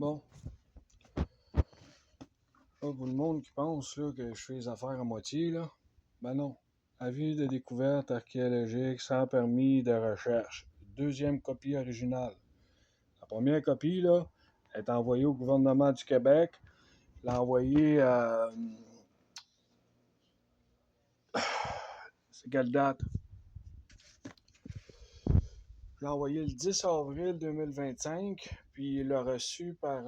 Bon, là, pour le monde qui pense là, que je fais les affaires à moitié, là, ben non. Avis de découverte archéologique sans permis de recherche. Deuxième copie originale. La première copie, là, est envoyée au gouvernement du Québec. Je l'ai envoyée à... C'est quelle date? Je l'ai envoyé le 10 avril 2025, puis il l'a reçu par...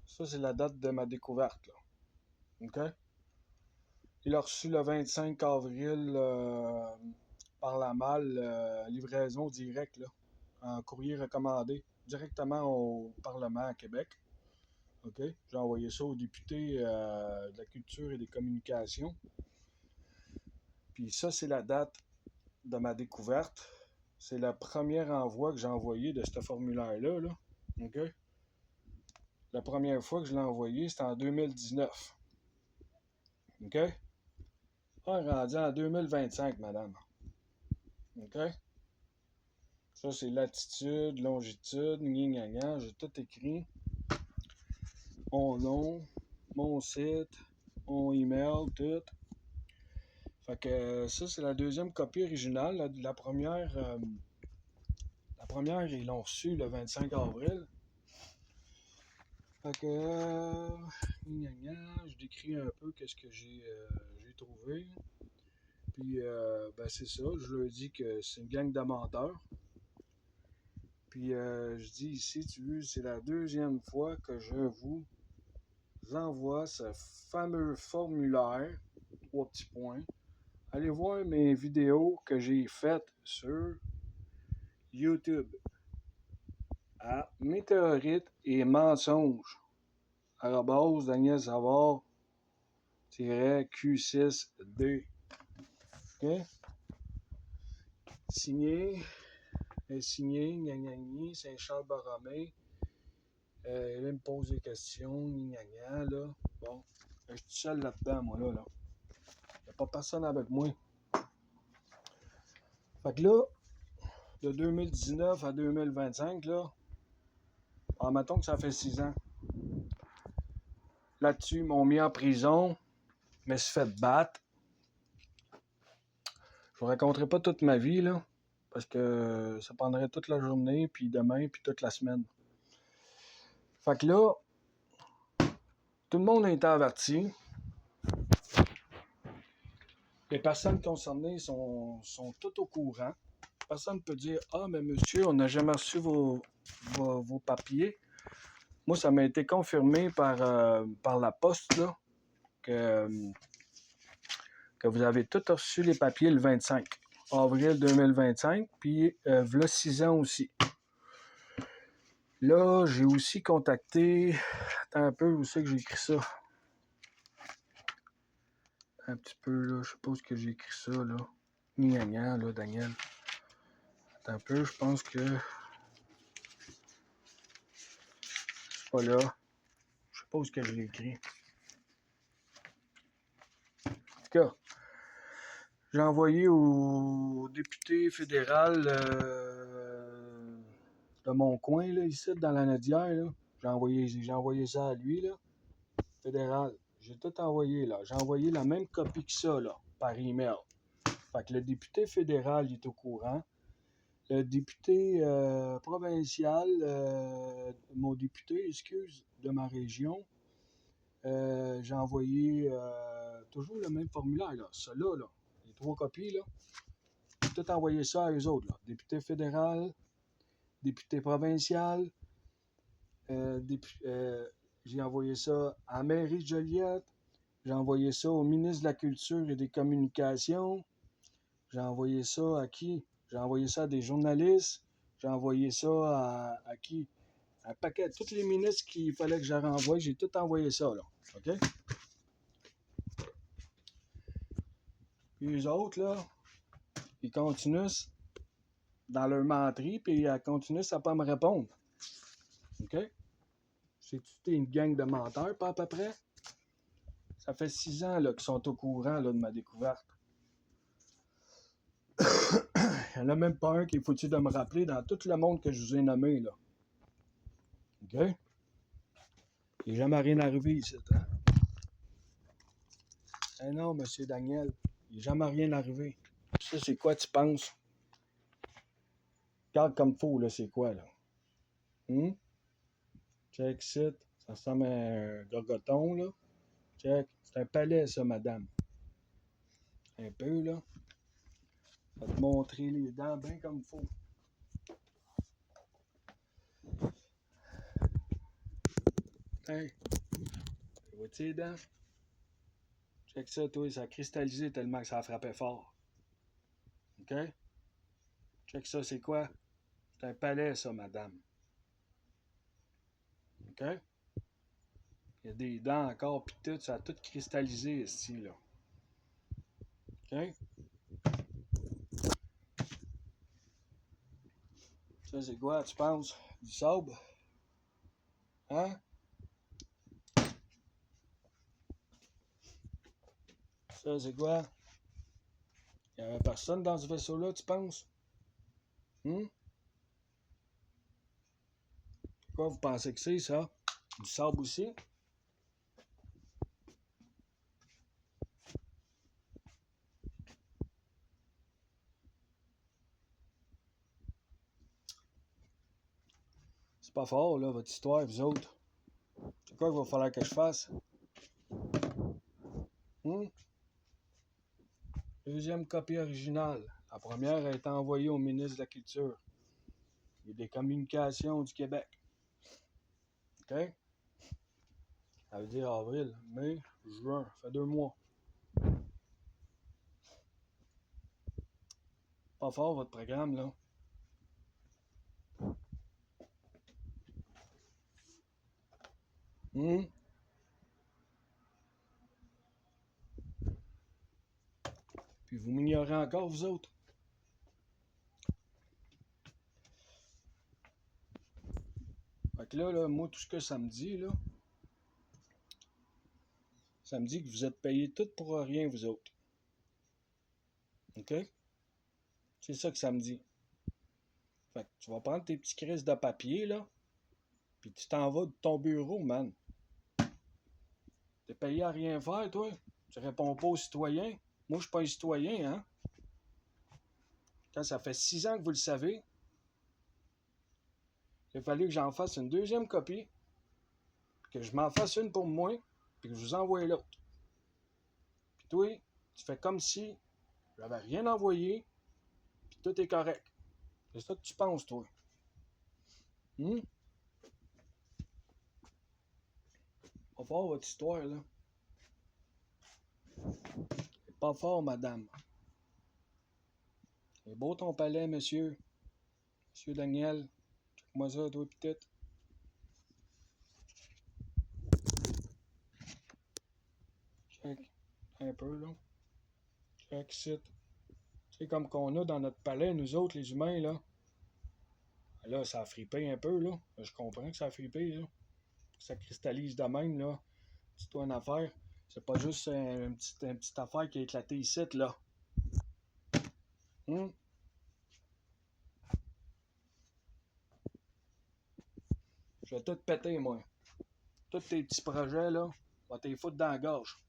Ça, c'est la date de ma découverte, là. OK? Il l'a reçu le 25 avril par la malle, livraison directe, là, en courrier recommandé, directement au Parlement à Québec. OK? J'ai envoyé ça au député de la Culture et des Communications. Puis ça, c'est la date de ma découverte. C'est le premier envoi que j'ai envoyé de ce formulaire-là. Là. OK? La première fois que je l'ai envoyé, c'était en 2019. OK? On est rendu en 2025, madame. OK? Ça, c'est latitude, longitude, gna, j'ai tout écrit. Mon nom, mon site, mon email, tout. Fait que ça, c'est la deuxième copie originale. La première, ils l'ont reçue le 25 avril. Fait que, je décris un peu qu'est-ce que j'ai trouvé. Puis, ben c'est ça, je leur dis que c'est une gang de menteurs. Puis, je dis ici, tu vois, c'est la deuxième fois que je vous envoie ce fameux formulaire, 3 petits points. Allez voir mes vidéos que j'ai faites sur YouTube à météorites et mensonges @ Daniel Savard -Q6D. OK? Signé, Saint-Charles-Borromée. Il me pose des questions, là. Bon, je suis tout seul là-dedans, moi, là. Il n'y a pas personne avec moi. Fait que là, de 2019 à 2025, là, mettons que ça fait 6 ans. Là-dessus, ils m'ont mis en prison, je me suis fait battre. Je vous raconterai pas toute ma vie, là, parce que ça prendrait toute la journée, puis demain, puis toute la semaine. Fait que là, tout le monde a été averti. Les personnes concernées sont toutes au courant. Personne ne peut dire « Ah, mais monsieur, on n'a jamais reçu vos papiers. » Moi, ça m'a été confirmé par la poste, là, que vous avez tous reçu les papiers le 25 avril 2025, puis v'là 6 ans aussi. Là, j'ai aussi contacté... Attends un peu, où c'est que j'ai écrit ça? Un petit peu, là, je suppose que j'ai écrit ça, là. Gna, là, Daniel. Attends un peu, je pense que... C'est pas là. Je sais pas où est-ce que je l'ai écrit. En tout cas, j'ai envoyé au député fédéral de mon coin, là, ici, dans la Nadière, là. J'ai envoyé ça à lui, là. Fédéral. J'ai tout envoyé, là. J'ai envoyé la même copie que ça, là, par email. Fait que le député fédéral, il est au courant. Le député provincial, mon député, de ma région, j'ai envoyé toujours le même formulaire, là. Ça là, les 3 copies, là. J'ai tout envoyé ça à eux autres, là. Député fédéral, député provincial, j'ai envoyé ça à la mairie de Joliette, j'ai envoyé ça au ministre de la Culture et des Communications, j'ai envoyé ça à qui? J'ai envoyé ça à des journalistes, j'ai envoyé ça à qui? Un paquet, tous les ministres qu'il fallait que je renvoie, j'ai tout envoyé ça, là. OK? Puis les autres, là, ils continuent dans leur menterie, puis ils continuent à pas me répondre. OK? C'est une gang de menteurs, pas à peu près? Ça fait 6 ans là, qu'ils sont au courant là, de ma découverte. Il n'y en a même pas un qui est foutu de me rappeler dans tout le monde que je vous ai nommé, là. OK? Il n'est jamais rien arrivé ici. Hein? Eh non, monsieur Daniel, il n'est jamais rien arrivé. Ça, c'est quoi, tu penses? Regarde comme faux, là, c'est quoi, là? Check it. Ça ressemble à un gorgoton, là. Check. C'est un palais, ça, madame. Un peu, là. Je vais te montrer les dents bien comme faut. Hey, vois-tu les dents? Check ça, toi, ça a cristallisé tellement que ça a frappé fort. OK? Check ça, c'est quoi? C'est un palais, ça, madame. OK? Il y a des dents encore, pis tout, ça a tout cristallisé ici, là. OK? Ça, c'est quoi, tu penses? Du sable? Hein? Ça, c'est quoi? Il n'y avait personne dans ce vaisseau-là, tu penses? Quoi, vous pensez que c'est, ça? Du sable aussi? C'est pas fort, là, votre histoire, vous autres. C'est quoi qu'il va falloir que je fasse? Deuxième copie originale. La première a été envoyée au ministre de la Culture et des Communications du Québec. OK? Ça veut dire avril, mai, juin. Ça fait 2 mois. Pas fort, votre programme, là. Puis vous m'ignorez encore, vous autres. Fait que là, moi, tout ce que ça me dit, là, ça me dit que vous êtes payés tout pour rien, vous autres. OK? C'est ça que ça me dit. Fait que tu vas prendre tes petits crises de papier, là, puis tu t'en vas de ton bureau, man. T'es payé à rien faire, toi. Tu réponds pas aux citoyens. Moi, je suis pas un citoyen, hein. Quand ça fait 6 ans que vous le savez, il a fallu que j'en fasse une deuxième copie, que je m'en fasse une pour moi, puis que je vous envoie l'autre. Puis toi, tu fais comme si j'avais rien envoyé, puis tout est correct. C'est ça que tu penses, toi. Pas fort, votre histoire, là. C'est pas fort, madame. C'est beau ton palais, monsieur. Monsieur Daniel. Check-moi ça, toi, peut-être. Check. Un peu, là. Check, sit. C'est comme qu'on a dans notre palais, nous autres, les humains, là. Là, ça a fripé un peu, là. Je comprends que ça a fripé, là. Ça cristallise de même, là. C'est toi une affaire. C'est pas juste une petite affaire qui a éclaté ici, là. Je vais tout péter, moi. Tous tes petits projets, là, je vais te les foutre dans la gorge.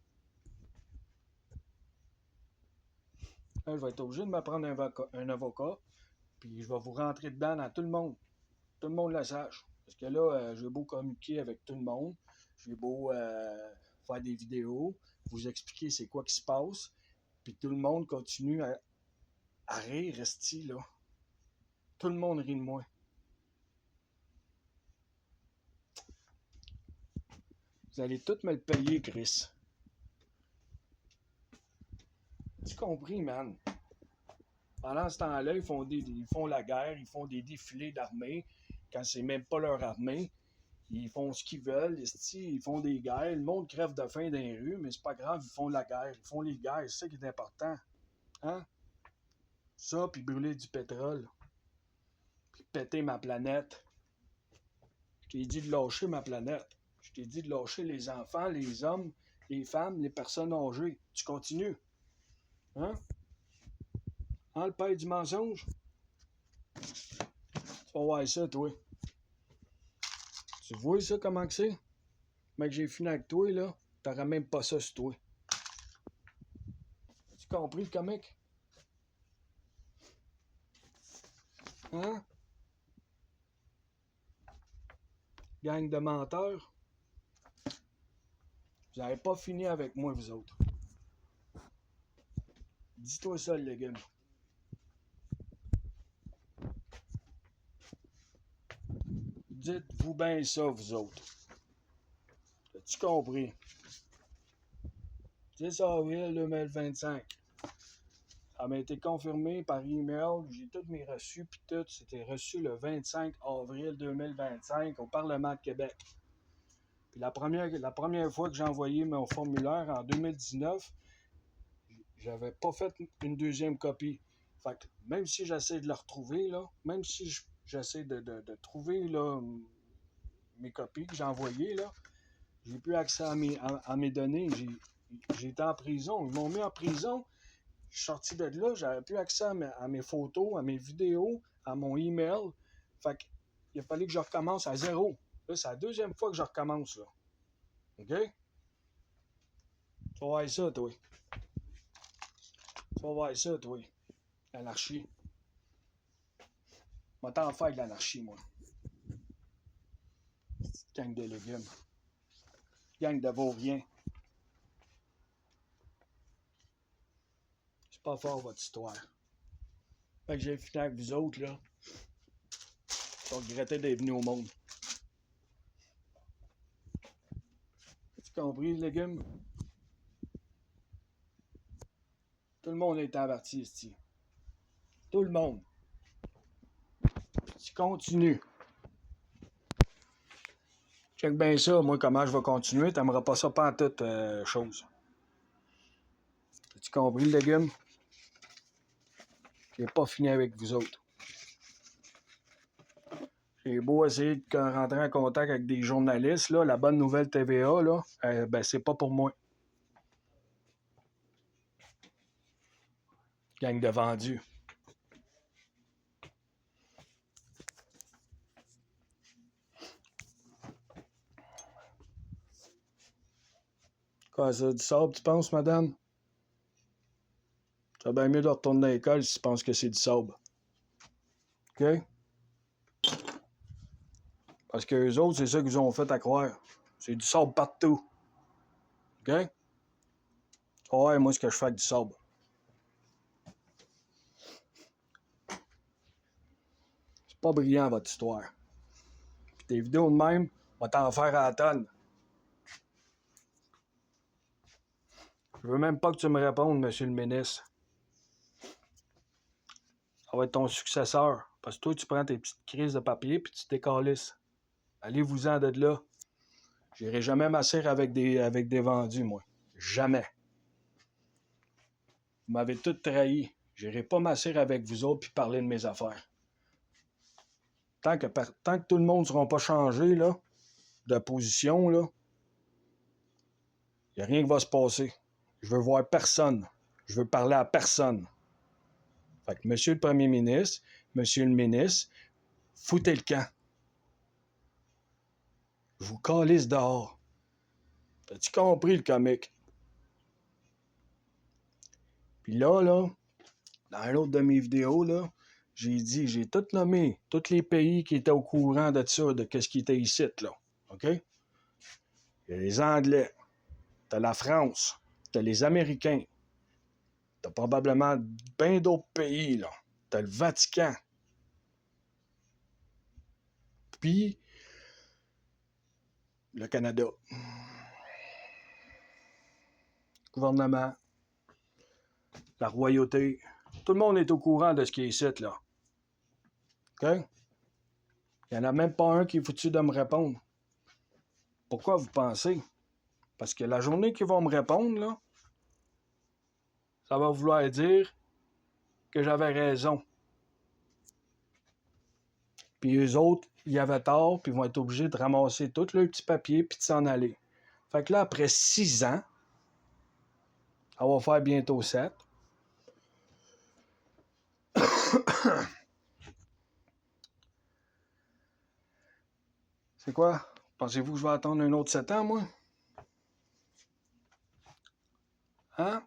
Là, je vais être obligé de me prendre un avocat, puis je vais vous rentrer dedans dans tout le monde. Tout le monde le sache. Parce que là, j'ai beau communiquer avec tout le monde, j'ai beau faire des vidéos, vous expliquer c'est quoi qui se passe, puis tout le monde continue à rire, resti, là. Tout le monde rit de moi. Vous allez tout me le payer, Chris. Tu compris, man? Pendant ce temps-là, ils font la guerre, ils font des défilés d'armée, quand c'est même pas leur armée. Ils font ce qu'ils veulent, ils font des guerres. Le monde crève de faim dans les rues, mais c'est pas grave, ils font la guerre. Ils font les guerres, c'est ça qui est important. Hein? Ça, puis brûler du pétrole. Puis péter ma planète. Je t'ai dit de lâcher ma planète. Je t'ai dit de lâcher les enfants, les hommes, les femmes, les personnes âgées. Tu continues. Hein? Hein, le père du mensonge? Tu vas voir ça, toi. Tu vois ça, comment que c'est? Mec, j'ai fini avec toi, là. T'aurais même pas ça sur toi. Tu compris le comique? Hein? Gang de menteurs. Vous n'avez pas fini avec moi, vous autres. Dis-toi ça, le légume. Dites-vous bien ça, vous autres. As-tu compris? 10 avril 2025. Ça m'a été confirmé par email. J'ai tous mes reçus, puis tout. C'était reçu le 25 avril 2025 au Parlement de Québec. Puis la première fois que j'ai envoyé mon formulaire en 2019, j'avais pas fait une deuxième copie. Fait que même si j'essaie de le retrouver, là, même si j'essaie de trouver là, mes copies que j'ai envoyées, là, j'ai plus accès à mes données. J'ai été en prison. Ils m'ont mis en prison. Je suis sorti de là, j'avais plus accès à mes photos, à mes vidéos, à mon email. Fait que il a fallu que je recommence à zéro. Là, c'est la deuxième fois que je recommence, là. OK? Tu vas voir ça, toi. Tu vas voir ça, toi. L'anarchie. Moi, t'en faire de l'anarchie, moi. Gang de légumes. Gang de vauriens. C'est pas fort, votre histoire. Fait que j'ai fini avec vous autres, là. Je regrettais d'être venu au monde. Tu compris, légumes? Tout le monde est averti ici. Tout le monde. Puis tu continues. Check bien ça, moi, comment je vais continuer. T'aimeras pas ça pas en toute chose. As-tu compris, le légume? J'ai pas fini avec vous autres. J'ai beau essayer de rentrer en contact avec des journalistes, là, la bonne nouvelle TVA, là, ben, c'est pas pour moi. Gang de vendus. Quoi, ça, du sable, tu penses, madame? C'est bien mieux de retourner à l'école si tu penses que c'est du sable. OK? Parce que eux autres, c'est ça qu'ils ont fait à croire. C'est du sable partout. OK? Tu vas voir, moi, ce que je fais avec du sable. C'est pas brillant, votre histoire. Puis tes vidéos de même, on va t'en faire à la tonne. Je veux même pas que tu me répondes, monsieur le ministre. Ça va être ton successeur. Parce que toi, tu prends tes petites crises de papier puis tu te décalisses. Allez-vous-en de là. J'irai jamais m'asseoir avec des vendus, moi. Jamais. Vous m'avez tout trahi. J'irai pas m'asseoir avec vous autres puis parler de mes affaires. Tant que tout le monde ne sera pas changé, là, de position, là, il n'y a rien qui va se passer. Je veux voir personne. Je veux parler à personne. Fait que, monsieur le premier ministre, monsieur le ministre, foutez le camp. Je vous calisse dehors. T'as-tu compris le comique? Puis là, dans l'autre de mes vidéos, là, j'ai tout nommé, tous les pays qui étaient au courant de ça, de ce qui était ici, là. OK? Il y a les Anglais, t'as la France, t'as les Américains, t'as probablement bien d'autres pays, là. T'as le Vatican. Puis, le Canada. Le gouvernement, la royauté. Tout le monde est au courant de ce qui est ici, là. OK? Il n'y en a même pas un qui est foutu de me répondre. Pourquoi vous pensez? Parce que la journée qu'ils vont me répondre, là, ça va vouloir dire que j'avais raison. Puis eux autres, ils avaient tort, puis ils vont être obligés de ramasser tous leurs petits papiers puis de s'en aller. Fait que là, après 6 ans, ça va faire bientôt 7. C'est quoi? Pensez-vous que je vais attendre un autre 7 ans, moi? Hein?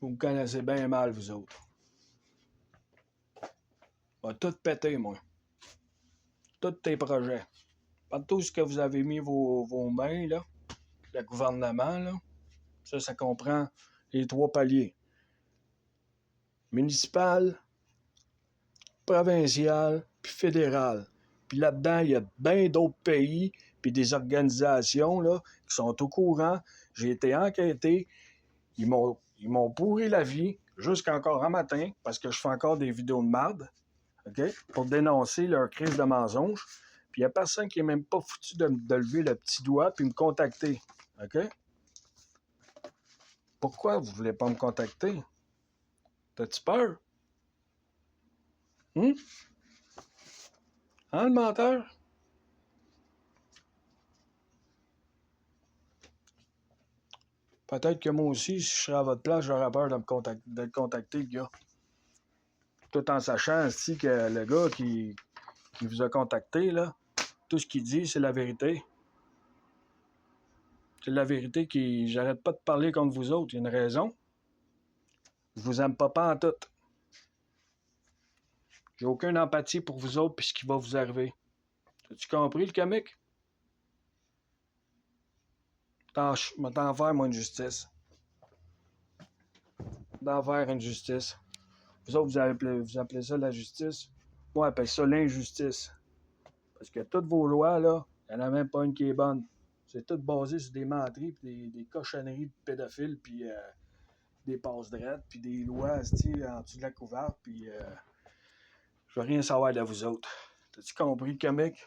Vous me connaissez bien mal, vous autres. Je vais tout péter, moi. Tous tes projets. Partout ce que vous avez mis vos mains, là, le gouvernement, là, ça comprend les 3 paliers. Municipal, provincial, puis fédéral. Puis là-dedans, il y a bien d'autres pays, puis des organisations là, qui sont au courant. J'ai été enquêté. Ils m'ont pourri la vie jusqu'encore un matin, parce que je fais encore des vidéos de marde, OK, pour dénoncer leur crise de mensonge. Puis il n'y a personne qui n'est même pas foutu de lever le petit doigt puis me contacter. OK? Pourquoi vous ne voulez pas me contacter? T'as-tu peur? Hein, le menteur? Peut-être que moi aussi, si je serais à votre place, j'aurais peur de le contacter, le gars. Tout en sachant aussi que le gars qui vous a contacté, là, tout ce qu'il dit, c'est la vérité. C'est la vérité qui. J'arrête pas de parler contre vous autres. Il y a une raison. Je vous aime pas en tout. J'ai aucune empathie pour vous autres puis ce qui va vous arriver. As-tu compris le comique? Je vais t'en faire, moi, une justice. D'en faire une justice. Vous autres, vous appelez ça la justice? Moi, j'appelle ça l'injustice. Parce que toutes vos lois, là, il n'y en a même pas une qui est bonne. C'est tout basé sur des menteries, puis des cochonneries de pédophiles, puis des passe-drettes, puis des lois en dessous de la couverte, puis je veux rien savoir de vous autres. T'as-tu compris le comique?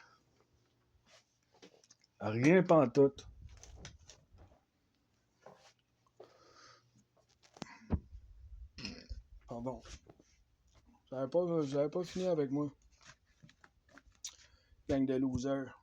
Rien pantoute. Pardon. Vous n'avez pas fini avec moi. Gang de losers.